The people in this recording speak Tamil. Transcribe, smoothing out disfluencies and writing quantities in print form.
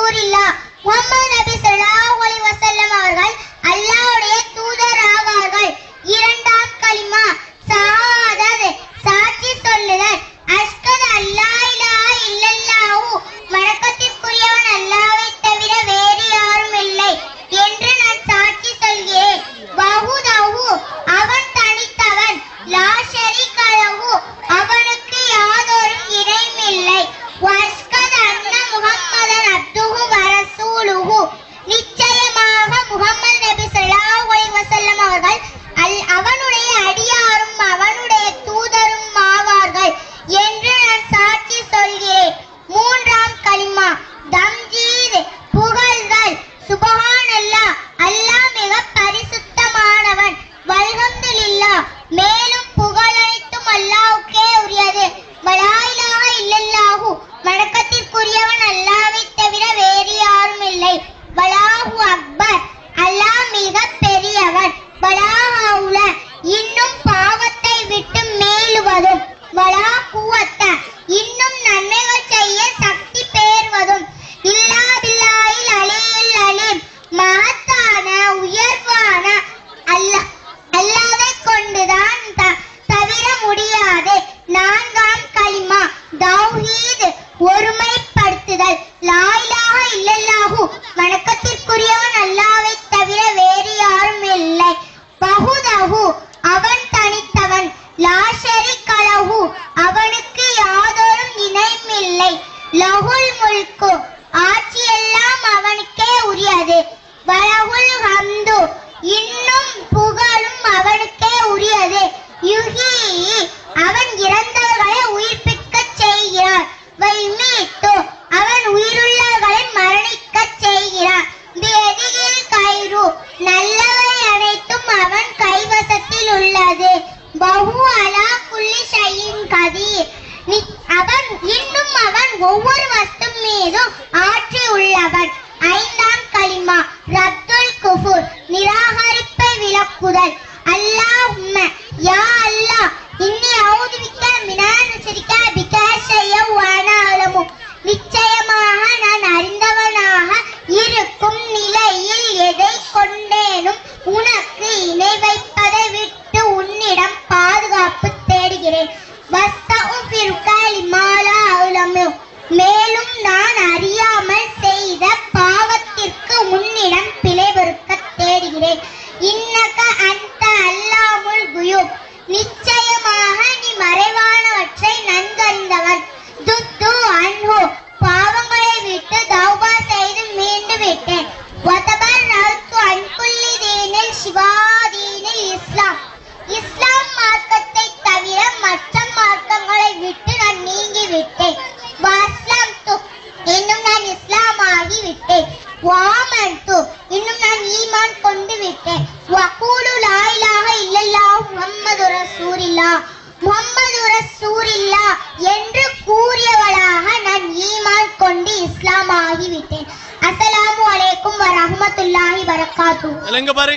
ரசூலில்லாஹ் முஹம்மது நபி ஸல்லல்லாஹு அலைஹி வஸல்லம் அவர்கள் அல்லாஹ்வுடைய தூதர் ஆவார்கள். இரண்டாம் கலிமா ஷஹாதத் சாட்சி சொல்லுதல். அஷ்ஹது அல்லா இலாஹா இல்லல்லாஹு வணக்கத்திற்குரியவன் அல்லாஹ்வை தவிர வேறு யாரும் இல்லை என்று நான் சாட்சி சொல்கிறேன். வஹ்தஹு அவன் தனித்தவன், லா ஷரீக லஹு அவனுக்கு யாதொரு இணையில்லை. வஷ்ஹது அன்ன முஹம்மதன் அப்துஹு வ ரசூலுஹு நிச்சயமாக முஹம்மது நபி ஸல்லல்லாஹு அலைஹி வஸல்லம் அவர்கள் அவனுடைய அடியாரும் அவனுடைய தூதரும் ஆவார்கள் என்று நான் சாட்சி சொல்கிறேன். மூன்றாம் கலிமா தம்ஜீத் புகழ்தல். சுப்ஹானல்லாஹ் அல்லாஹ் மிக பரிசுத்தமானவன். வல்ஹம்துலில்லாஹ் மேலும் புகழனைத்தும் அல்லாஹ்வுக்கே உரியது. லா இலாஹா இல்லல்லாஹு வணக்கத்திற்குரியவன் அல்லாஹ்வை தவிர வேறு யாரும் இல்லை. வல்லாஹு அக்பர் அல்லாஹ் மிக பெரியவன். வலா ஹவுல இன்னும் பாவத்தை விட்டு மேலுவதும், வலா குவத்த இன்னும் நன்மைகள் செய்ய சக்தி பெறுவதும், இல்லா பில்லாஹில் அலியில் அலீம் மகத்தான உயர்வான அல்லாஹ்வை கொண்டுதான் தவிர முடியாது. நான்காம் கலிமா தௌஹீத் ஒருமைப்படுத்துதல். லா இலாஹா இல்லல்லாஹு வணக்கத்திற்குரியவன் அல்லாஹ்வை தவிர வேறு யாரும் இல்லை. வஹ்தஹு அவன் தனித்தவன், லா ஷரீக லஹு அவனுக்கு யாதொரு இணையில்லை. லஹுல் முல்கு ஆட்சி எல்லாம் அவனுக்கே உரியது. வலஹுல் ஹம்து இன்னும் புகழும் அவனுக்கே உரியது. யுஹீ அவன் இறந்தவர்களை உயிர்ப்பிக்கச் செய்கிறான். வயுமீத்து அவன் உயிருள்ளவர்களை மரணிக்கச் செய்கிறான். பியதிஹில் கைரு நல்லவை அனைத்தும் அவன் கைவசத்தில் உள்ளது. வஹு அலா குல்லி ஷைஇன் கதீர் அவன் ஒவ்வொரு வஸ்து மீதும் ஆட்சி உள்ளவன். ஐந்தாம் கலிமா ரத்துல் குஃபுர் நிராகரிப்பை விலக்குதல். அல்லாஹும்ம யா அல்லாஹ் இன்னி அஊது பிக்க மினல் முஷ்ரிக பிக ஷைஅன் வ அனா அலமு நிச்சயமாக நான் அறிந்தவனாக இருக்கும் நிலையில் எதை கொண்டேனும் உனக்கு இணை வைப்பதை விட்டு உன்னிடம் பாதுகாப்பு தேடுகிறேன். வஸ்தக்ஃபிருக லிமா லா அலமு மேலும் நான் அறியாமல் செய்த பாவத்திற்கு உன்னிடம் பிழை பொறுக்க தேடுகிறேன். இன்னக அன்த அல்லாமுல் குயூப் நிச்சயமாக நீ மறைவானவற்றை நன்கறிந்தவன். துத்து அன்ஹு பாவங்களை விட்டு தௌபா செய்து மீண்டு விட்டேன். வதபர்ரத்து அன் குல்லி தீனில் சிவா தீனில் இஸ்லாம் இஸ்லாம் மார்க்கத்தை தவிர மற்ற மார்க்கங்களை விட்டு நான் நீங்கி விட்டேன். வஸ்லம்து இன்னும் நான் இஸ்லாம் ஆகி விட்டேன். வாமன்து இன்னும் நான் ஈமான் கொண்டு விட்டேன். வகூலு லா இலாஹா இல்லல்லாஹு முஹம்மது ரசூலில்லாஹ் முஹம்மது ரசூலில்லாஹ் என்று கூறியவளாக நான் ஈமான் கொண்டு இஸ்லாம் ஆகிவிட்டேன். அஸ்ஸலாமு அலைக்கும் வ ரஹ்மத்துல்லாஹி வ பரக்காத்துஹு. எங்க பாரு